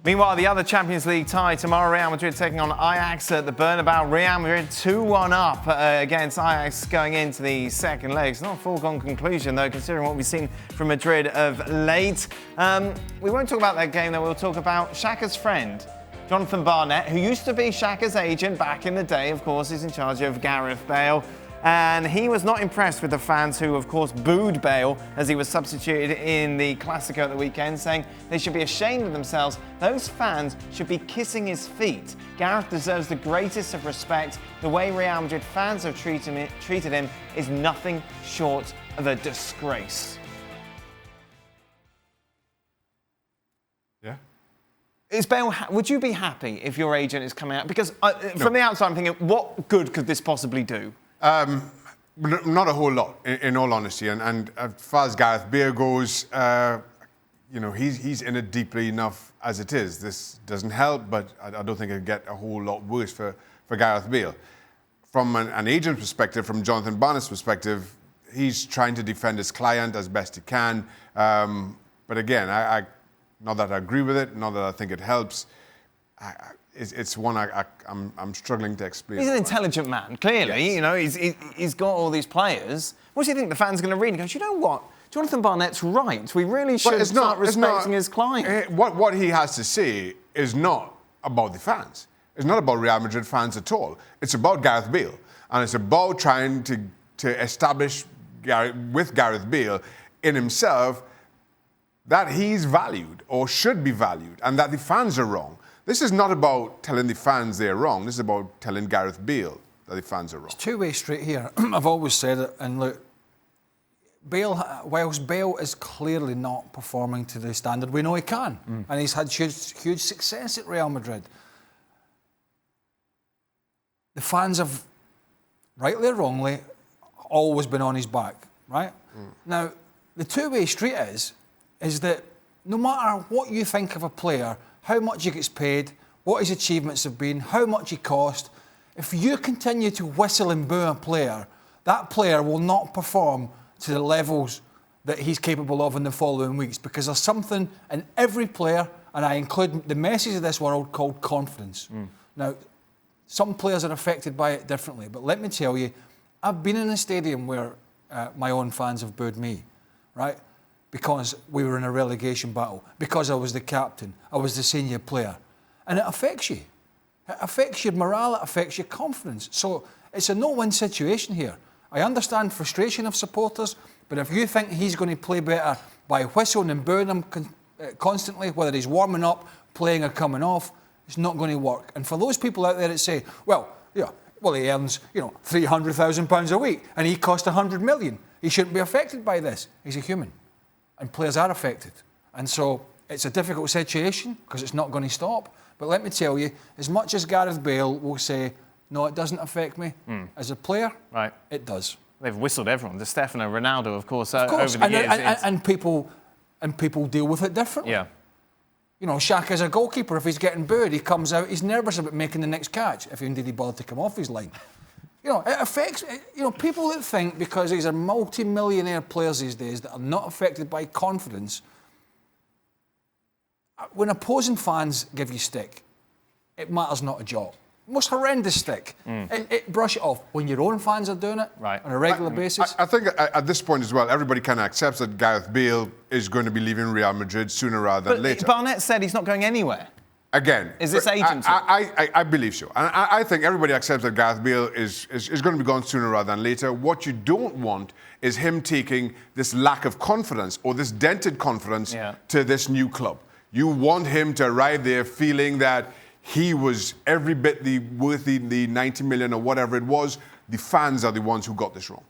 Meanwhile, the other Champions League tie tomorrow, Real Madrid taking on Ajax at the Bernabeu. Real Madrid 2-1 up against Ajax going into the second leg. It's not a foregone conclusion, though, considering what we've seen from Madrid of late. We won't talk about that game, though. We'll talk about Shaka's friend, Jonathan Barnett, who used to be Shaka's agent back in the day. Of course, he's in charge of Gareth Bale. And he was not impressed with the fans who, of course, booed Bale as he was substituted in the Clasico at the weekend, saying they should be ashamed of themselves. Those fans should be kissing his feet. Gareth deserves the greatest of respect. The way Real Madrid fans have treated him is nothing short of a disgrace. Yeah. Is Bale, would you be happy if your agent is coming out? Because from the outside, I'm thinking, what good could this possibly do? Not a whole lot, in all honesty. And as far as Gareth Bale goes, he's in it deeply enough as it is. This doesn't help, but I don't think it'll get a whole lot worse for Gareth Bale. From an agent perspective, from Jonathan Barnett's perspective, he's trying to defend his client as best he can. But again, not that I agree with it, not that I think it helps. It's one I'm struggling to explain. He's an intelligent man, clearly. Yes. He's got all these players. What do you think the fans are going to read? He goes, you know what? Jonathan Barnett's right. We really should start respecting his client. What he has to say is not about the fans. It's not about Real Madrid fans at all. It's about Gareth Bale. And it's about trying to establish with Gareth Bale in himself that he's valued or should be valued and that the fans are wrong. This is not about telling the fans they're wrong. This is about telling Gareth Bale that the fans are wrong. It's two-way street here. I've always said it. And look, whilst Bale is clearly not performing to the standard we know he can, and he's had huge success at Real Madrid, the fans have, rightly or wrongly, always been on his back, right? Now, the two-way street is that no matter what you think of a player, how much he gets paid, what his achievements have been, how much he cost, if you continue to whistle and boo a player, that player will not perform to the levels that he's capable of in the following weeks, because there's something in every player, and I include the messes of this world, called confidence. Now, some players are affected by it differently, but let me tell you, I've been in a stadium where my own fans have booed me, right? Because we were in a relegation battle, because I was the captain, I was the senior player. And it affects you. It affects your morale, it affects your confidence. So it's a no-win situation here. I understand frustration of supporters, but if you think he's going to play better by whistling and booing him constantly, whether he's warming up, playing or coming off, it's not going to work. And for those people out there that say, he earns, £300,000 a week and he cost $100 million, he shouldn't be affected by this. He's a human. And players are affected. And so it's a difficult situation because it's not going to stop. But let me tell you, as much as Gareth Bale will say, no, it doesn't affect me, as a player, right, it does. They've whistled everyone. The Stefano Ronaldo, of course, over the years. And people deal with it differently. Yeah. Shaka's a goalkeeper. If he's getting booed, he comes out, he's nervous about making the next catch, if indeed he bothered to come off his line. It affects, people that think because these are multi-millionaire players these days that are not affected by confidence. When opposing fans give you stick, it matters not a jot. Most horrendous stick. Brush it off. When your own fans are doing it on a regular basis. I think at this point as well, everybody kind of accepts that Gareth Bale is going to be leaving Real Madrid sooner rather than later. Barnett said he's not going anywhere. Again, is this agency? I believe so. And I think everybody accepts that Gareth Bale is going to be gone sooner rather than later. What you don't want is him taking this lack of confidence or this dented confidence to this new club. You want him to arrive there feeling that he was every bit worth the 90 million or whatever it was. The fans are the ones who got this wrong.